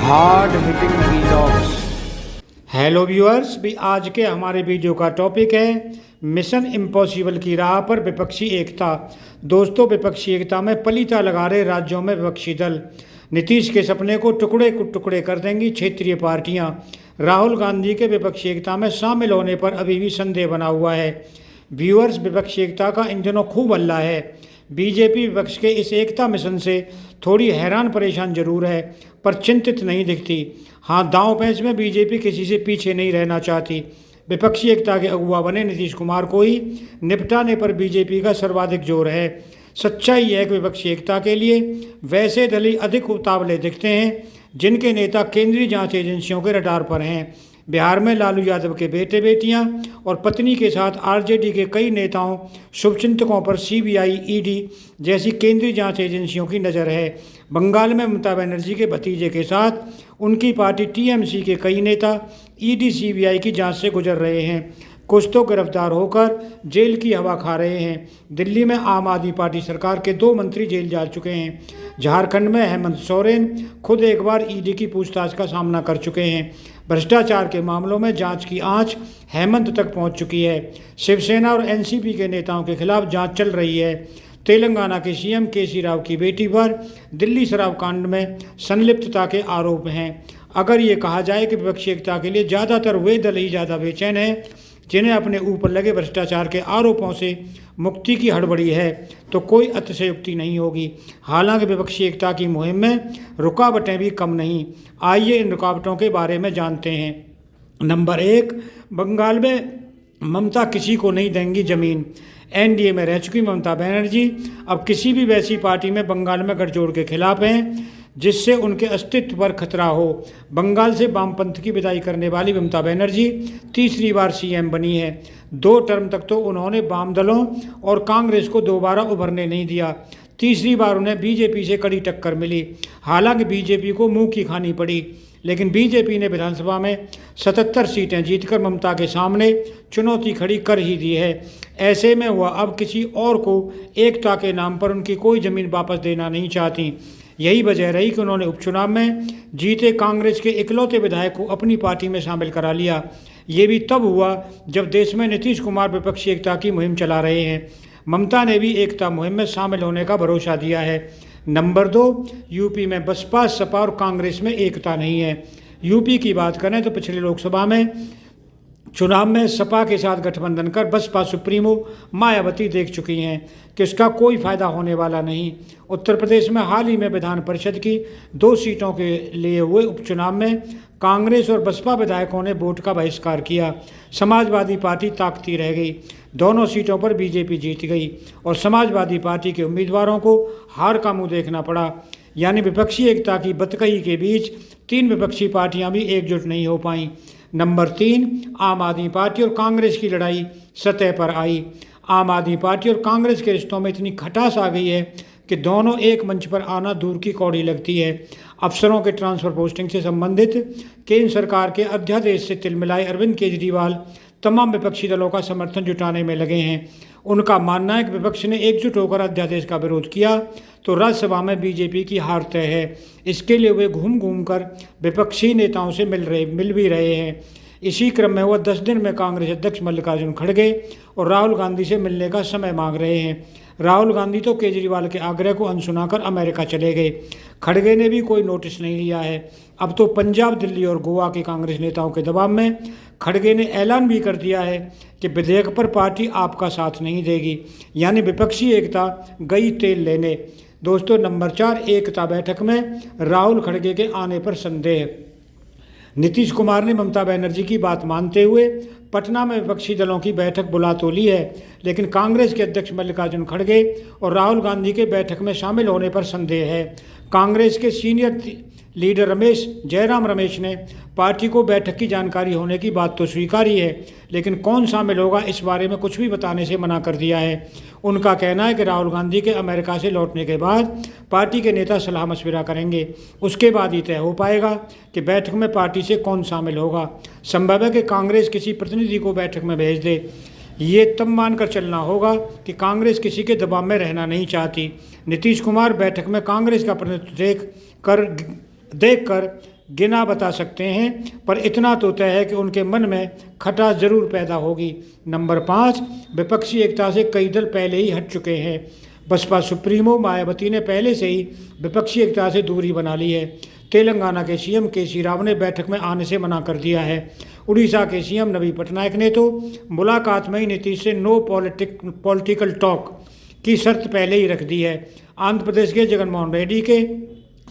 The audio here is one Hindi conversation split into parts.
Hard hitting vlogs. Hello viewers, भी आज के हमारे वीडियो का टॉपिक है मिशन इम्पॉसिबल की राह पर विपक्षी एकता। दोस्तों, विपक्षी एकता में पलीता लगा रहे राज्यों में विपक्षी दल। नीतीश के सपने को टुकड़े कर देंगी क्षेत्रीय पार्टियां। राहुल गांधी के विपक्षी एकता में शामिल होने पर अभी भी संदेह बना हुआ है। व्यूअर्स, विपक्षी एकता का इन दिनों खूब हल्ला है। बीजेपी विपक्ष के इस एकता मिशन से थोड़ी हैरान परेशान जरूर है, पर चिंतित नहीं दिखती। हाँ, दांव पैंच में बीजेपी किसी से पीछे नहीं रहना चाहती। विपक्षी एकता के अगुवा बने नीतीश कुमार को ही निपटाने पर बीजेपी का सर्वाधिक जोर है। सच्चाई है कि विपक्षी एकता के लिए वैसे दल ही अधिक उतावले दिखते हैं जिनके नेता केंद्रीय जांच एजेंसियों के रडार पर हैं। बिहार में लालू यादव के बेटे बेटियां और पत्नी के साथ आरजेडी के कई नेताओं शुभचिंतकों पर सीबीआई, ईडी जैसी केंद्रीय जांच एजेंसियों की नज़र है। बंगाल में ममता बनर्जी के भतीजे के साथ उनकी पार्टी टीएमसी के कई नेता ईडी, सीबीआई की जांच से गुजर रहे हैं। कुछ तो गिरफ्तार होकर जेल की हवा खा रहे हैं। दिल्ली में आम आदमी पार्टी सरकार के 2 मंत्री जेल जा चुके हैं। झारखंड में हेमंत सोरेन खुद एक बार ईडी की पूछताछ का सामना कर चुके हैं। भ्रष्टाचार के मामलों में जांच की आंच हेमंत तक पहुंच चुकी है। शिवसेना और एनसीपी के नेताओं के खिलाफ जांच चल रही है। तेलंगाना के सीएम केसी राव की बेटी पर दिल्ली शराब कांड में संलिप्तता के आरोप हैं। अगर ये कहा जाए कि विपक्षी एकता के लिए ज़्यादातर वे दल ही ज़्यादा बेचैन हैं जिन्हें अपने ऊपर लगे भ्रष्टाचार के आरोपों से मुक्ति की हड़बड़ी है, तो कोई अतिशयोक्ति नहीं होगी। हालांकि विपक्षी एकता की मुहिम में रुकावटें भी कम नहीं। आइए इन रुकावटों के बारे में जानते हैं। नंबर 1, बंगाल में ममता किसी को नहीं देंगी जमीन। एनडीए में रह चुकी ममता बनर्जी अब किसी भी वैसी पार्टी में बंगाल में गठजोड़ के खिलाफ हैं जिससे उनके अस्तित्व पर खतरा हो। बंगाल से वामपंथ की विदाई करने वाली ममता बनर्जी तीसरी बार सीएम बनी है। 2 टर्म तक तो उन्होंने वाम दलों और कांग्रेस को दोबारा उभरने नहीं दिया। तीसरी बार उन्हें बीजेपी से कड़ी टक्कर मिली। हालांकि बीजेपी को मुंह की खानी पड़ी, लेकिन बीजेपी ने विधानसभा में 77 सीटें जीतकर ममता के सामने चुनौती खड़ी कर ही दी है। ऐसे में वह अब किसी और को एकता के नाम पर उनकी कोई ज़मीन वापस देना नहीं चाहती। यही वजह रही कि उन्होंने उपचुनाव में जीते कांग्रेस के इकलौते विधायक को अपनी पार्टी में शामिल करा लिया। ये भी तब हुआ जब देश में नीतीश कुमार विपक्षी एकता की मुहिम चला रहे हैं। ममता ने भी एकता मुहिम में शामिल होने का भरोसा दिया है। नंबर 2, यूपी में बसपा, सपा और कांग्रेस में एकता नहीं है। यूपी की बात करें तो पिछले लोकसभा में चुनाव में सपा के साथ गठबंधन कर बसपा सुप्रीमो मायावती देख चुकी हैं कि उसका कोई फायदा होने वाला नहीं। उत्तर प्रदेश में हाल ही में विधान परिषद की 2 सीटों के लिए हुए उपचुनाव में कांग्रेस और बसपा विधायकों ने वोट का बहिष्कार किया। समाजवादी पार्टी ताकती रह गई। दोनों सीटों पर बीजेपी जीत गई और समाजवादी पार्टी के उम्मीदवारों को हार का मुंह देखना पड़ा। यानी विपक्षी एकता की बतकही के बीच 3 विपक्षी पार्टियां भी एकजुट नहीं हो पाईं। नंबर 3, आम आदमी पार्टी और कांग्रेस की लड़ाई सतह पर आई। आम आदमी पार्टी और कांग्रेस के रिश्तों में इतनी खटास आ गई है कि दोनों एक मंच पर आना दूर की कौड़ी लगती है। अफसरों के ट्रांसफर पोस्टिंग से संबंधित केंद्र सरकार के अध्यादेश से तिलमिलाए अरविंद केजरीवाल तमाम विपक्षी दलों का समर्थन जुटाने में लगे हैं। उनका मानना है कि विपक्ष ने एकजुट होकर अध्यादेश का विरोध किया तो राज्यसभा में बीजेपी की हार तय है। इसके लिए वे घूम कर विपक्षी नेताओं से मिल भी रहे हैं। इसी क्रम में वह 10 दिन में कांग्रेस अध्यक्ष मल्लिकार्जुन खड़गे और राहुल गांधी से मिलने का समय मांग रहे हैं। राहुल गांधी तो केजरीवाल के आग्रह को अनसुनाकर अमेरिका चले गए। खड़गे ने भी कोई नोटिस नहीं लिया है। अब तो पंजाब, दिल्ली और गोवा के कांग्रेस नेताओं के दबाव में खड़गे ने ऐलान भी कर दिया है कि विधेयक पर पार्टी आपका साथ नहीं देगी। यानी विपक्षी एकता गई तेल लेने। दोस्तों, नंबर 4, एकता बैठक में राहुल खड़गे के आने पर संदेह। नीतीश कुमार ने ममता बनर्जी की बात मानते हुए पटना में विपक्षी दलों की बैठक बुला तो ली है, लेकिन कांग्रेस के अध्यक्ष मल्लिकार्जुन खड़गे और राहुल गांधी के बैठक में शामिल होने पर संदेह है। कांग्रेस के सीनियर लीडर जयराम रमेश ने पार्टी को बैठक की जानकारी होने की बात तो स्वीकारी है, लेकिन कौन शामिल होगा इस बारे में कुछ भी बताने से मना कर दिया है। उनका कहना है कि राहुल गांधी के अमेरिका से लौटने के बाद पार्टी के नेता सलाह मशविरा करेंगे, उसके बाद ही तय हो पाएगा कि बैठक में पार्टी से कौन शामिल होगा। संभव है कि कांग्रेस किसी प्रतिनिधि को बैठक में भेज दे। ये तब मानकर चलना होगा कि कांग्रेस किसी के दबाव में रहना नहीं चाहती। नीतीश कुमार बैठक में कांग्रेस का प्रतिनिधित्व देखकर गिना बता सकते हैं, पर इतना तो तय है कि उनके मन में खटास जरूर पैदा होगी। नंबर 5, विपक्षी एकता से कई दल पहले ही हट चुके हैं। बसपा सुप्रीमो मायावती ने पहले से ही विपक्षी एकता से दूरी बना ली है। तेलंगाना के सीएम केसी राव ने बैठक में आने से मना कर दिया है। उड़ीसा के सीएम नवीन पटनायक ने तो मुलाकात में ही नीतीश से नो पॉलिटिकल टॉक की शर्त पहले ही रख दी है। आंध्र प्रदेश के जगनमोहन रेड्डी के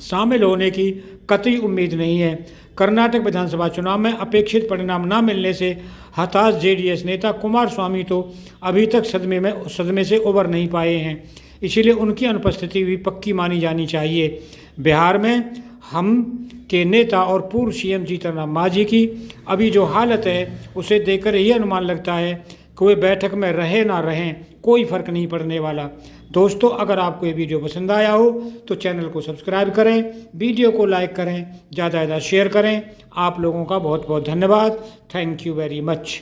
शामिल होने की कतई उम्मीद नहीं है। कर्नाटक विधानसभा चुनाव में अपेक्षित परिणाम न मिलने से हताश जेडीएस नेता कुमार स्वामी तो अभी तक सदमे से उबर नहीं पाए हैं, इसीलिए उनकी अनुपस्थिति भी पक्की मानी जानी चाहिए। बिहार में हम के नेता और पूर्व सीएम जीतन राम मांझी की अभी जो हालत है उसे देखकर यही अनुमान लगता है कि वे बैठक में रहे ना रहें, कोई फ़र्क नहीं पड़ने वाला। दोस्तों, अगर आपको ये वीडियो पसंद आया हो तो चैनल को सब्सक्राइब करें, वीडियो को लाइक करें, ज़्यादा से ज़्यादा शेयर करें। आप लोगों का बहुत बहुत धन्यवाद। Thank you very much.